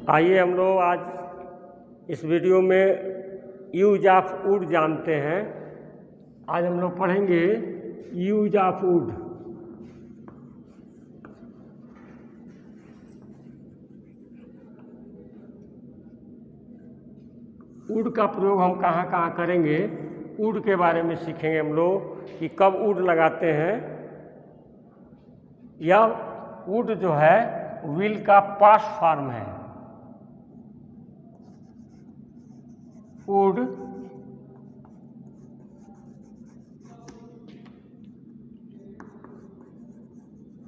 आइए हम लोग आज इस वीडियो में यूज ऑफ वुड जानते हैं। आज हम लोग पढ़ेंगे यूज ऑफ वुड। वुड का प्रयोग हम कहाँ कहाँ करेंगे, वुड के बारे में सीखेंगे हम लोग कि कब वुड लगाते हैं। यह वुड जो है विल का पास्ट फॉर्म है। Would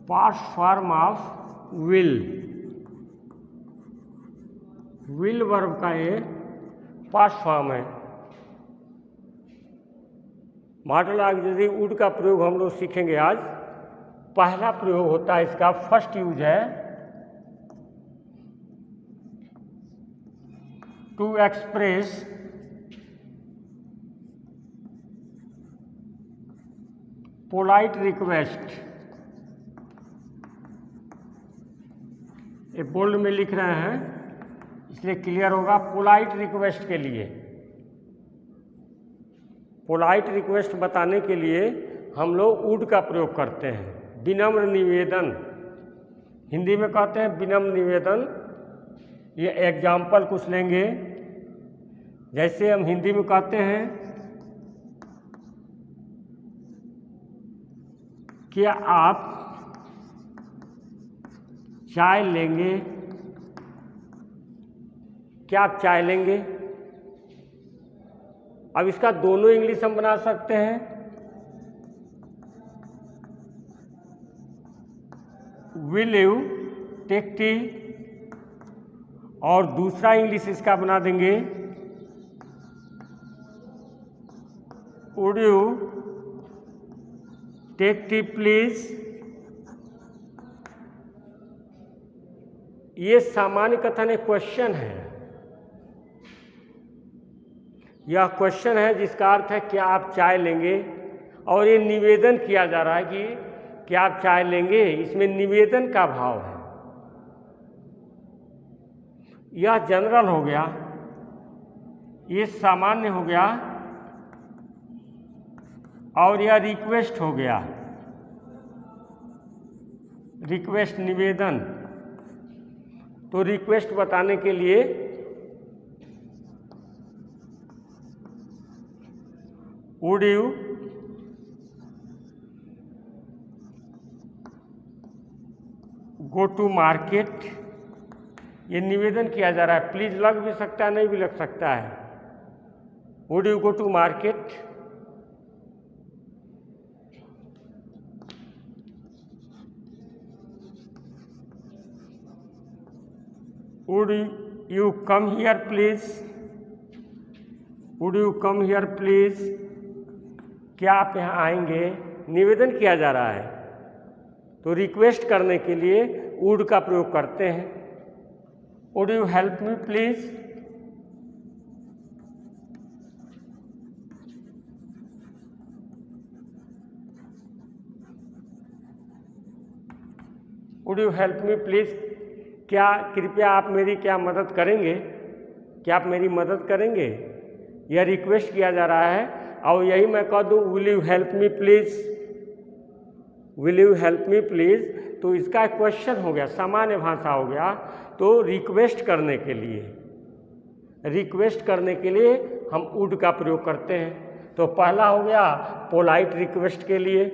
past form of will. Will verb का ये पास्ट फॉर्म है। मॉडल ऑक्सिलरी वुड का प्रयोग हम लोग सीखेंगे आज। पहला प्रयोग होता है इसका, फर्स्ट यूज है टू एक्सप्रेस पोलाइट रिक्वेस्ट। ये बोल्ड में लिख रहे हैं इसलिए क्लियर होगा। पोलाइट रिक्वेस्ट के लिए, पोलाइट रिक्वेस्ट बताने के लिए हम लोग वुड का प्रयोग करते हैं। विनम्र निवेदन, हिंदी में कहते हैं विनम्र निवेदन। ये एग्जाम्पल कुछ लेंगे, जैसे हम हिंदी में कहते हैं क्या आप चाय लेंगे, क्या आप चाय लेंगे। अब इसका दोनों इंग्लिश हम बना सकते हैं। विल यू टेक टी, और दूसरा इंग्लिश इसका बना देंगे would you take tea please. ये सामान्य कथन एक क्वेश्चन है। यह क्वेश्चन है जिसका अर्थ है क्या आप चाय लेंगे, और ये निवेदन किया जा रहा है कि क्या आप चाय लेंगे। इसमें निवेदन का भाव है। यह जनरल हो गया, ये सामान्य हो गया, और यह रिक्वेस्ट हो गया। रिक्वेस्ट निवेदन। तो रिक्वेस्ट बताने के लिए would you go to market, ये निवेदन किया जा रहा है। प्लीज लग भी सकता है, नहीं भी लग सकता है। Would you go to market. Would you come here please. Would you come here please, क्या आप यहाँ आएंगे। निवेदन किया जा रहा है, तो रिक्वेस्ट करने के लिए वुड का प्रयोग करते हैं। Would you help me please. Would you help me please, क्या कृपया आप मेरी क्या मदद करेंगे, क्या आप मेरी मदद करेंगे। यह रिक्वेस्ट किया जा रहा है। और यही मैं कह दूँ will you help me please, will you help me please, तो इसका क्वेश्चन हो गया, सामान्य भाषा हो गया। तो रिक्वेस्ट करने के लिए, रिक्वेस्ट करने के लिए हम वुड का प्रयोग करते हैं। तो पहला हो गया पोलाइट रिक्वेस्ट के लिए।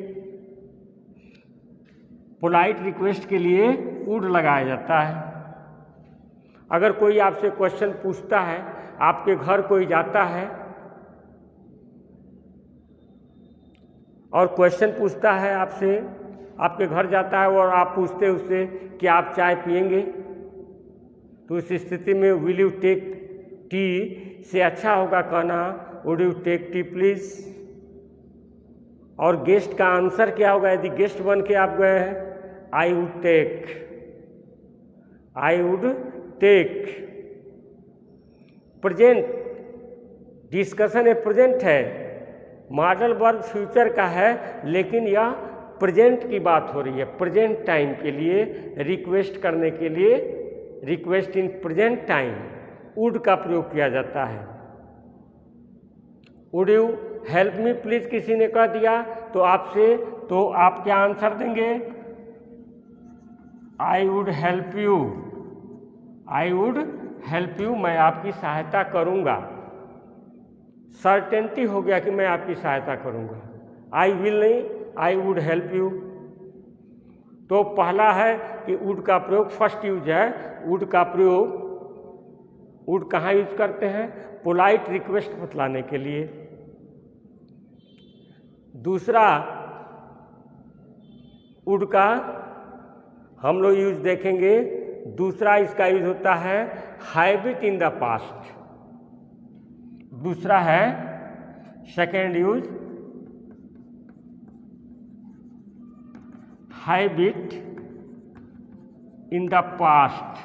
पोलाइट रिक्वेस्ट के लिए वुड लगाया जाता है। अगर कोई आपसे क्वेश्चन पूछता है, आपके घर कोई जाता है और क्वेश्चन पूछता है आपसे, आपके घर जाता है और आप पूछते हैं उससे कि आप चाय पिएंगे, तो इस स्थिति में विल यू टेक टी से अच्छा होगा कहना would you take tea please. और गेस्ट का आंसर क्या होगा, यदि गेस्ट बन के आप गए हैं, I would take, I would take. Present, discussion a present है, मॉडल वर्ब फ्यूचर का है, लेकिन यह प्रेजेंट की बात हो रही है। प्रेजेंट टाइम के लिए रिक्वेस्ट करने के लिए request in present time would का प्रयोग किया जाता है। Would you help me please किसी ने कह दिया तो आपसे, तो आप क्या आंसर देंगे? I would help you, I would help you, मैं आपकी सहायता करूंगा। सर्टेनिटी हो गया कि मैं आपकी सहायता करूंगा। आई विल नहीं, आई वुड हेल्प यू। तो पहला है कि वुड का प्रयोग, फर्स्ट यूज है वुड का प्रयोग। वुड कहाँ यूज करते हैं? पोलाइट रिक्वेस्ट बतलाने के लिए। दूसरा वुड का हम लोग यूज देखेंगे, दूसरा इसका यूज होता है हैबिट इन द पास्ट। दूसरा है second use habit in the past,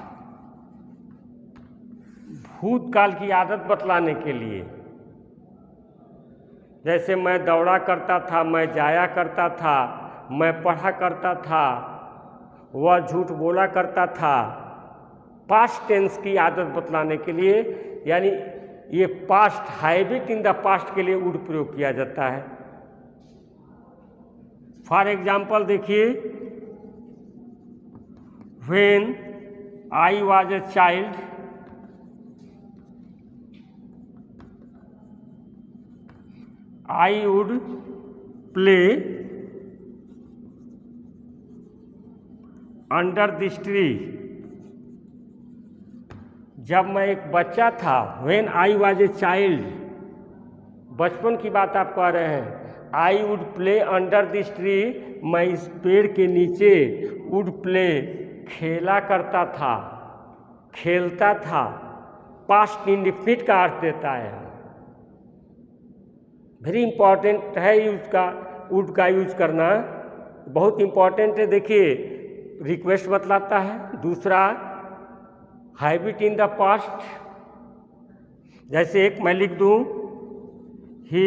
भूतकाल की आदत बतलाने के लिए। जैसे मैं दौड़ा करता था, मैं जाया करता था, मैं पढ़ा करता था, वह झूठ बोला करता था। पास्ट टेंस की आदत बतलाने के लिए, यानी ये past, habit in the past के लिए वुड प्रयोग किया जाता है। फॉर एग्जाम्पल देखिए, when I was a child, I would play under this tree. जब मैं एक बच्चा था, when I was a child, बचपन की बात आप कह रहे हैं। I would play under this tree, मैं इस पेड़ के नीचे वुड प्ले, खेला करता था, खेलता था। पास्ट इंडेफिनिट का अर्थ देता है। वेरी इंपॉर्टेंट है यूज का, वुड का यूज करना बहुत इंपॉर्टेंट है। देखिए, रिक्वेस्ट बतलाता है। दूसरा हैबिट इन द पास्ट, जैसे एक मैं लिख दूं ही,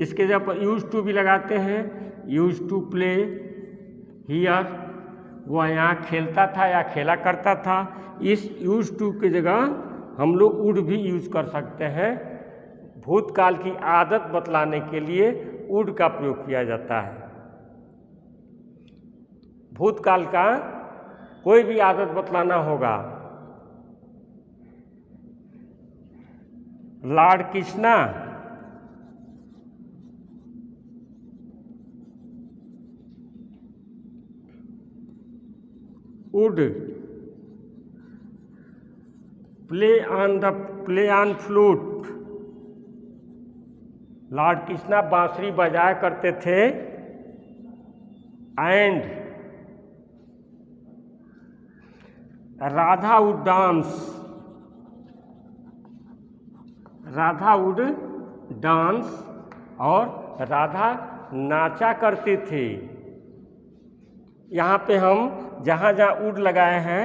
इसके जब यूज टू भी लगाते हैं, यूज टू प्ले हियर, वह यहाँ खेलता था या खेला करता था। इस यूज टू की जगह हम लोग वुड भी यूज कर सकते हैं। भूतकाल की आदत बतलाने के लिए वुड का प्रयोग किया जाता है। भूतकाल का कोई भी आदत बतलाना होगा। Lord Krishna would play on flute, Lord Krishna बांसुरी बजाया करते थे। And Radha would dance, Radha would dance, और राधा नाचा करती थी। यहाँ पे हम जहाँ जहाँ वुड लगाए हैं,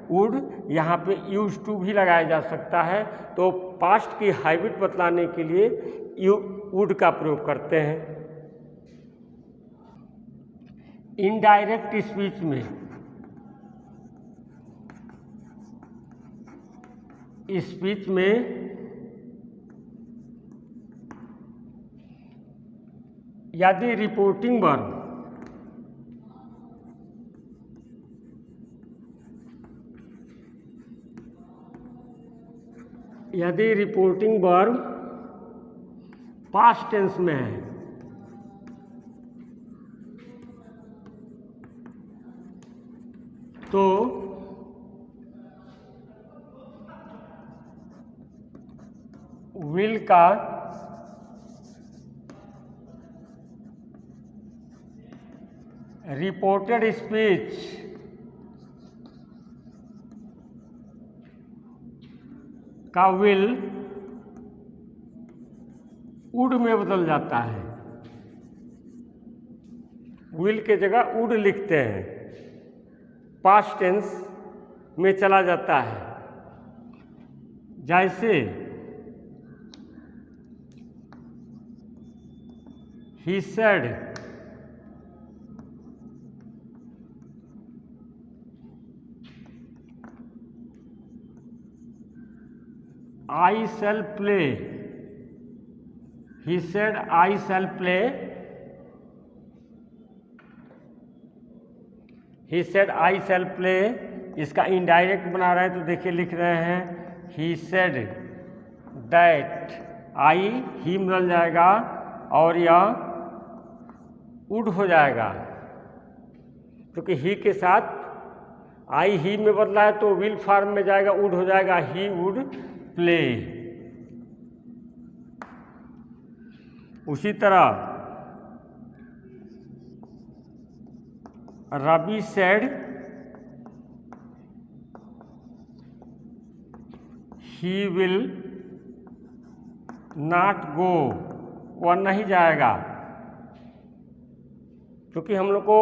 वुड यहाँ पे यूज टू भी लगाया जा सकता है। तो पास्ट की हैबिट बतलाने के लिए वुड का प्रयोग करते हैं। इनडायरेक्ट स्पीच में, स्पीच में यदि रिपोर्टिंग वर्ब, यदि रिपोर्टिंग वर्ब पास्ट टेंस में है, तो विल का रिपोर्टेड स्पीच का विल वुड में बदल जाता है। विल के जगह वुड लिखते हैं, पास्ट टेंस में चला जाता है। जैसे he said, I shall play. He said I shall play. He said I shall play. इसका इनडायरेक्ट बना रहे हैं तो देखिए लिख रहे हैं he said that. आई ही बदल जाएगा और यह वुड हो जाएगा, क्योंकि ही के साथ आई ही में बदला है तो विल फॉर्म में जाएगा, वुड हो जाएगा ही वुड प्ले। उसी तरह Ravi said he will not go, वह नहीं जाएगा, क्योंकि हम लोग को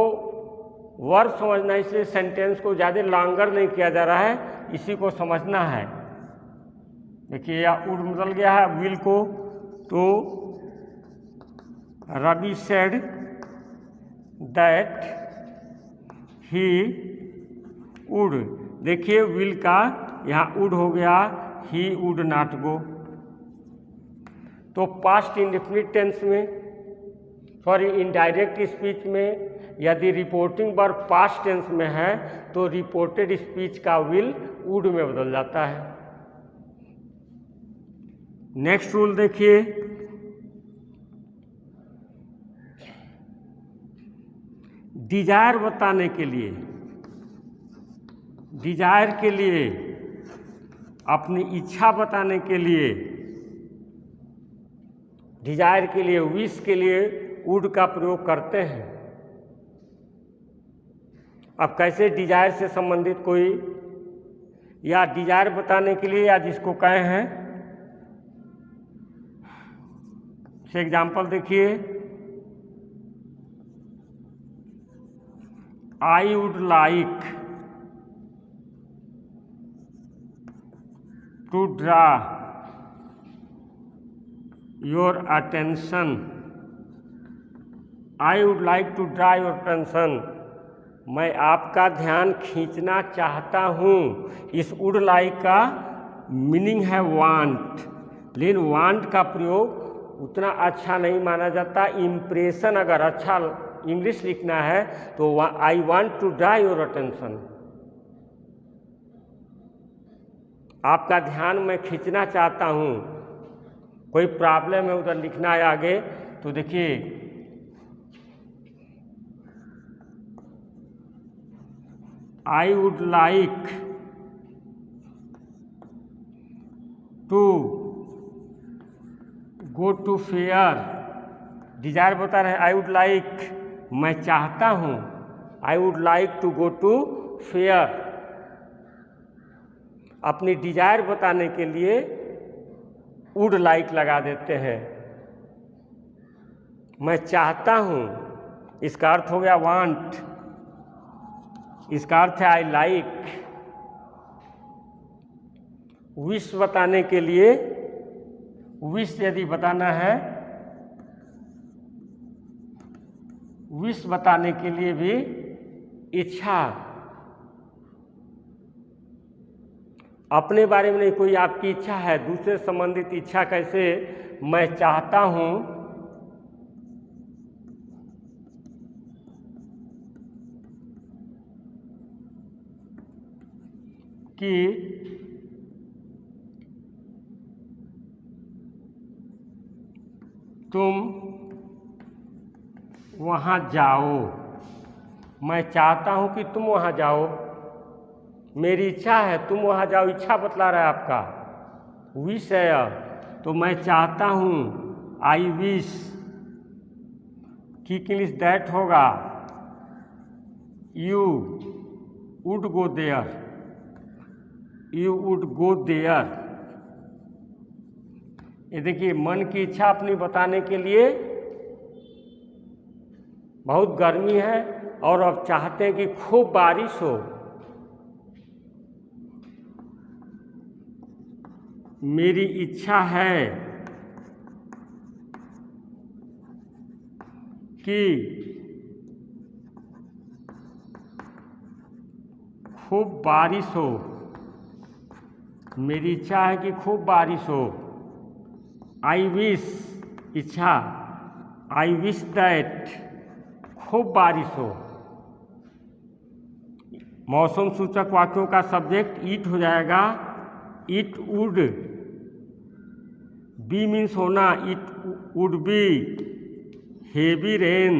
वर्ब समझना है, इसलिए सेंटेंस को ज़्यादा लॉन्गर नहीं किया जा रहा है, इसी को समझना है। देखिए या वुड बदल गया है विल को, तो Ravi said that he would, देखिए विल का यहाँ वुड हो गया, ही वुड नॉट गो। तो पास्ट इंडेफिनिट टेंस में, सॉरी इनडायरेक्ट स्पीच में, यदि रिपोर्टिंग वर्ब पास्ट टेंस में है तो रिपोर्टेड स्पीच का विल वुड में बदल जाता है। नेक्स्ट रूल देखिए, डिजायर बताने के लिए, डिजायर के लिए, अपनी इच्छा बताने के लिए, डिजायर के लिए, विश के लिए वुड का प्रयोग करते हैं। अब कैसे डिजायर से संबंधित कोई या डिजायर बताने के लिए या जिसको कहे हैं, से एग्जाम्पल देखिए, I would like to draw your attention, I would like to draw your attention, मैं आपका ध्यान खींचना चाहता हूँ। इस वुड लाइक का मीनिंग है वांट, लेकिन वांट का प्रयोग उतना अच्छा नहीं माना जाता। इम्प्रेशन अगर अच्छा इंग्लिश लिखना है तो I want to draw your attention, आपका ध्यान मैं खींचना चाहता हूँ। कोई प्रॉब्लम है उधर लिखना है आगे, तो देखिए I would like to go to fair, desire बता रहे हैं आई वुड लाइक, मैं चाहता हूँ, I would like to go to fair. अपनी डिजायर बताने के लिए वुड लाइक लगा देते हैं, मैं चाहता हूँ, इसका अर्थ हो गया वांट, इसका अर्थ है आई लाइक। विश बताने के लिए, विश यदि बताना है, विश बताने के लिए भी इच्छा, अपने बारे में नहीं, कोई आपकी इच्छा है, दूसरे संबंधित इच्छा, कैसे मैं चाहता हूँ कि तुम वहाँ जाओ, मैं चाहता हूँ कि तुम वहाँ जाओ, मेरी इच्छा है तुम वहाँ जाओ, इच्छा बतला रहा है आपका, विश है, तो मैं चाहता हूँ आई विश, कि इंग्लिश दैट होगा you would go there, you would go there. ये देखिए मन की इच्छा अपनी बताने के लिए, बहुत गर्मी है और अब चाहते हैं कि खूब बारिश हो, मेरी इच्छा है कि खूब बारिश हो, मेरी इच्छा है कि खूब बारिश हो। आई विश, इच्छा, आई विश दैट, खूब बारिश हो। मौसम सूचक वाक्यों का सब्जेक्ट इट हो जाएगा, इट वुड। बी मीन्स होना, it would be heavy rain.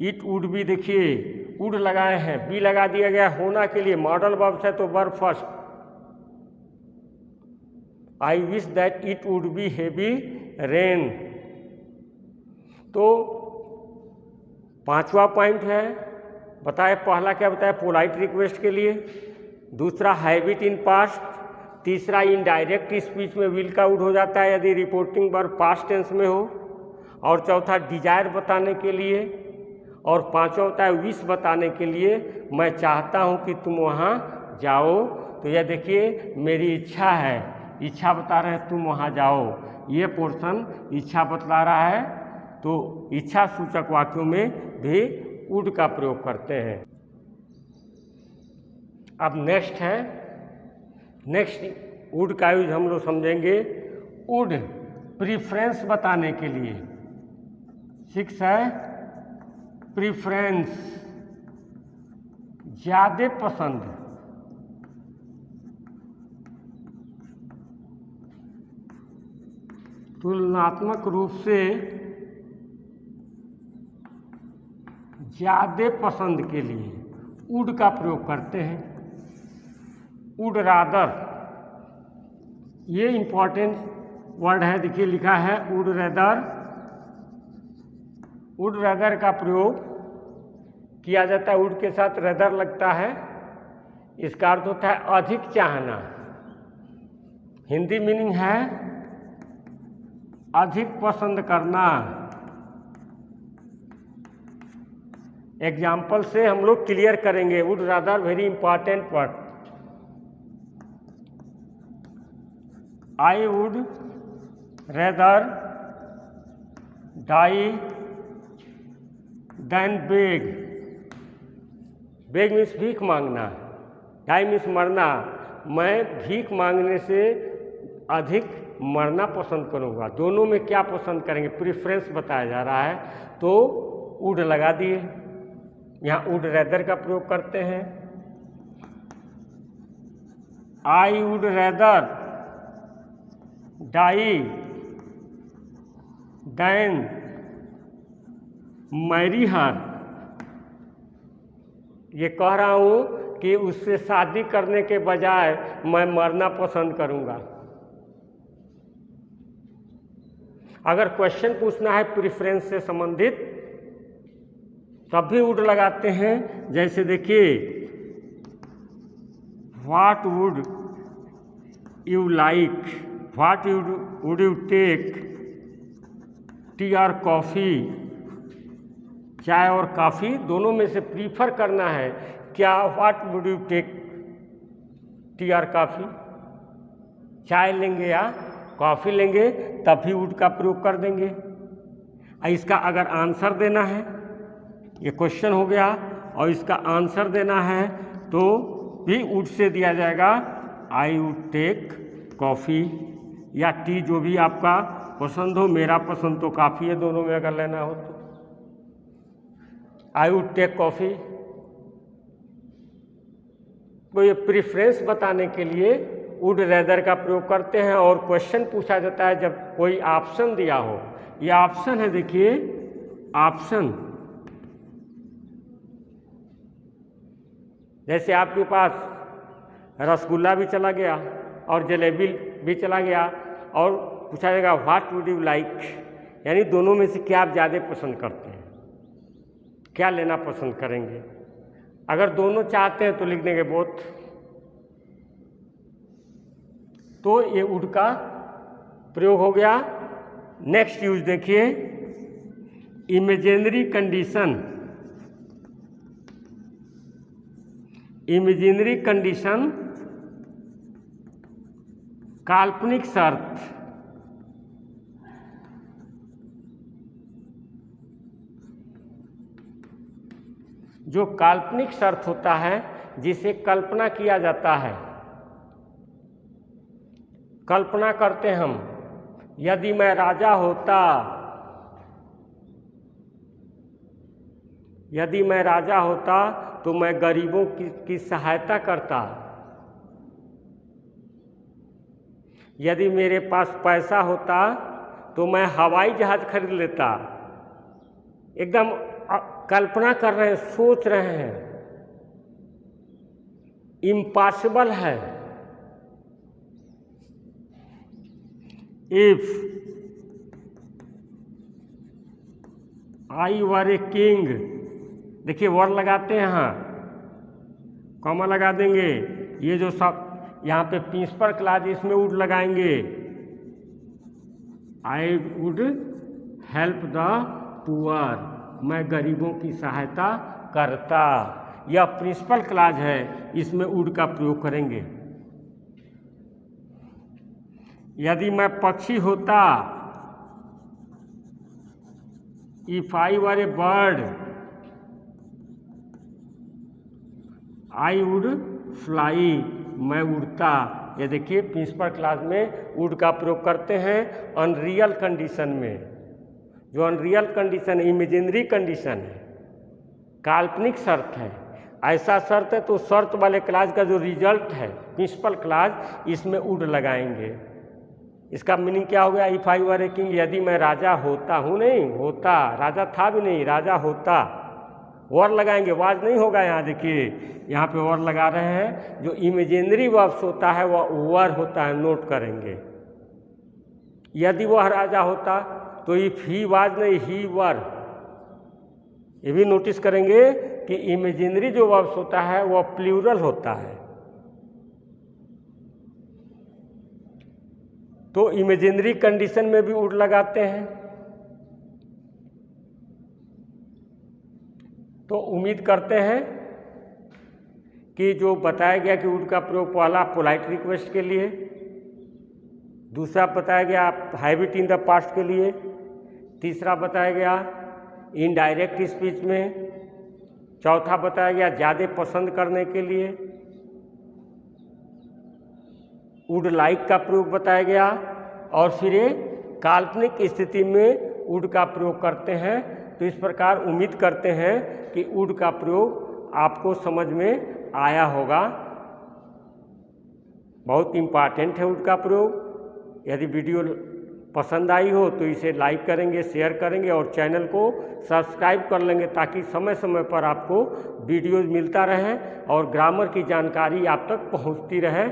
It would be, देखिए वुड लगाए हैं, बी लगा दिया गया होना के लिए, मॉडल वर्ब्स है तो verb first. I wish that it would be heavy rain. तो पांचवा पॉइंट है, बताए पहला क्या बताया, पोलाइट रिक्वेस्ट के लिए। दूसरा हैबिट इन पास्ट। तीसरा इनडायरेक्ट स्पीच में विल का वुड हो जाता है यदि रिपोर्टिंग वर्ब पास्ट टेंस में हो। और चौथा डिजायर बताने के लिए। और पांचवा होता है विश बताने के लिए, मैं चाहता हूं कि तुम वहां जाओ। तो यह देखिए मेरी इच्छा है, इच्छा बता रहे हैं तुम वहां जाओ, ये पोर्शन इच्छा बतला रहा है। तो इच्छा सूचक वाक्यों में भी वुड का प्रयोग करते हैं। अब नेक्स्ट है, नेक्स्ट वुड का यूज हम लोग समझेंगे वुड प्रीफरेंस बताने के लिए। 6 है प्रीफरेंस, ज्यादा पसंद। तुलनात्मक रूप से ज्यादा पसंद के लिए वुड का प्रयोग करते हैं। वुड रादर, ये इंपॉर्टेंट वर्ड है, देखिए लिखा है वुड रेदर। वुड रेदर का प्रयोग किया जाता है, वुड के साथ रेदर लगता है। इसका अर्थ होता है अधिक चाहना। हिंदी मीनिंग है अधिक पसंद करना। एग्जाम्पल से हम लोग क्लियर करेंगे। Would rather very important word. I would rather die than beg. Beg means भीख मांगना, डाई मीन्स मरना। मैं भीख मांगने से अधिक मरना पसंद करूंगा। दोनों में क्या पसंद करेंगे, प्रीफरेंस बताया जा रहा है। तो वुड लगा दिए, यहाँ वुड रेदर का प्रयोग करते हैं। I would rather die than marry her. ये कह रहा हूं कि उससे शादी करने के बजाय मैं मरना पसंद करूंगा। अगर क्वेश्चन पूछना है प्रेफरेंस से संबंधित तब भी वुड लगाते हैं। जैसे देखिए what would you like, what would you take, tea or coffee, चाय और कॉफ़ी दोनों में से प्रीफर करना है क्या। What would you take, tea or coffee, चाय लेंगे या कॉफ़ी लेंगे, तभी वुड का प्रयोग कर देंगे। इसका अगर आंसर देना है, ये क्वेश्चन हो गया, और इसका आंसर देना है तो भी वुड से दिया जाएगा। आई वुड टेक कॉफ़ी या टी, जो भी आपका पसंद हो। मेरा पसंद तो काफ़ी है, दोनों में अगर लेना हो तो आई वुड टेक कॉफ़ी। तो ये प्रेफरेंस बताने के लिए वुड रेदर का प्रयोग करते हैं। और क्वेश्चन पूछा जाता है जब कोई ऑप्शन दिया हो। ये ऑप्शन है, देखिए ऑप्शन। जैसे आपके पास रसगुल्ला भी चला गया और जलेबी भी चला गया, और पूछा जाएगा व्हाट वुड यू लाइक, यानी दोनों में से क्या आप ज़्यादा पसंद करते हैं, क्या लेना पसंद करेंगे। अगर दोनों चाहते हैं तो लिख देंगे बोथ। तो ये वुड का प्रयोग हो गया। नेक्स्ट यूज देखिए इमेजिनरी कंडीशन। इमेजिनरी कंडीशन काल्पनिक शर्त। जो काल्पनिक शर्त होता है जिसे कल्पना किया जाता है। कल्पना करते हम, यदि मैं राजा होता, यदि मैं राजा होता तो मैं गरीबों की सहायता करता। यदि मेरे पास पैसा होता तो मैं हवाई जहाज खरीद लेता। एकदम कल्पना कर रहे हैं, सोच रहे हैं, इम्पॉसिबल है। If I were a king, देखिए वर्ड लगाते हैं, यहाँ कॉमा लगा देंगे। ये जो सब यहाँ पे प्रिंसिपल क्लॉज, इसमें वुड लगाएंगे। I would help the poor, मैं गरीबों की सहायता करता। यह प्रिंसिपल क्लॉज है, इसमें वुड का प्रयोग करेंगे। यदि मैं पक्षी होता, if I were A bird I would fly, मैं उड़ता। ये देखिए प्रिंसिपल क्लॉज में वुड का प्रयोग करते हैं अनरियल कंडीशन में। जो अनरियल कंडीशन, इमेजिनरी कंडीशन है, काल्पनिक शर्त है, ऐसा शर्त है तो शर्त वाले क्लॉज का जो रिजल्ट है प्रिंसिपल क्लॉज, इसमें वुड लगाएंगे। इसका मीनिंग क्या हो गया? If I were a king, यदि मैं राजा होता हूँ, नहीं होता, राजा था भी नहीं, राजा होता। वर्ड लगाएंगे, वाज नहीं होगा। यहाँ देखिए, यहाँ पे वर्ड लगा रहे हैं। जो इमेजिनरी वर्ब्स होता है वह वर होता है, नोट करेंगे। यदि वह राजा होता तो इफ ही वाज नहीं, ही वर। ये भी नोटिस करेंगे कि इमेजिनरी जो वर्ब्स होता है वह प्लूरल होता है। तो इमेजिनरी कंडीशन में भी वुड लगाते हैं। तो उम्मीद करते हैं कि जो बताया गया कि वुड का प्रयोग पहला पोलाइट रिक्वेस्ट के लिए, दूसरा बताया गया हैबिट इन द पास्ट के लिए, तीसरा बताया गया इनडायरेक्ट स्पीच में, चौथा बताया गया ज़्यादा पसंद करने के लिए, वुड लाइक का प्रयोग बताया गया, और फिर ये काल्पनिक स्थिति में वुड का प्रयोग करते हैं। तो इस प्रकार उम्मीद करते हैं कि वुड का प्रयोग आपको समझ में आया होगा। बहुत इम्पॉर्टेंट है वुड का प्रयोग। यदि वीडियो पसंद आई हो तो इसे लाइक करेंगे, शेयर करेंगे और चैनल को सब्सक्राइब कर लेंगे, ताकि समय समय पर आपको वीडियोज़ मिलता रहे और ग्रामर की जानकारी आप तक पहुंचती रहे।